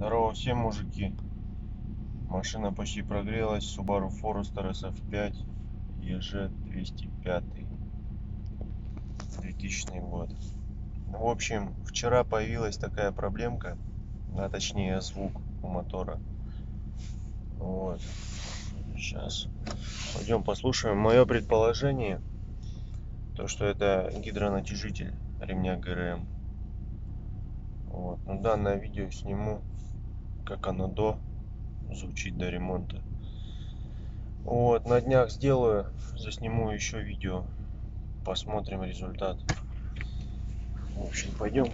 Здорово всем, мужики. Машина почти прогрелась. Subaru Forester SF5 EG205 2000 год. В общем, вчера появилась такая проблемка, а точнее звук у мотора. Вот. Сейчас пойдем послушаем. Мое предположение, то что это гидронатяжитель ремня ГРМ. Вот. Но данное видео сниму, как оно звучит до ремонта. Вот, на днях засниму еще видео, посмотрим результат. В общем, пойдем.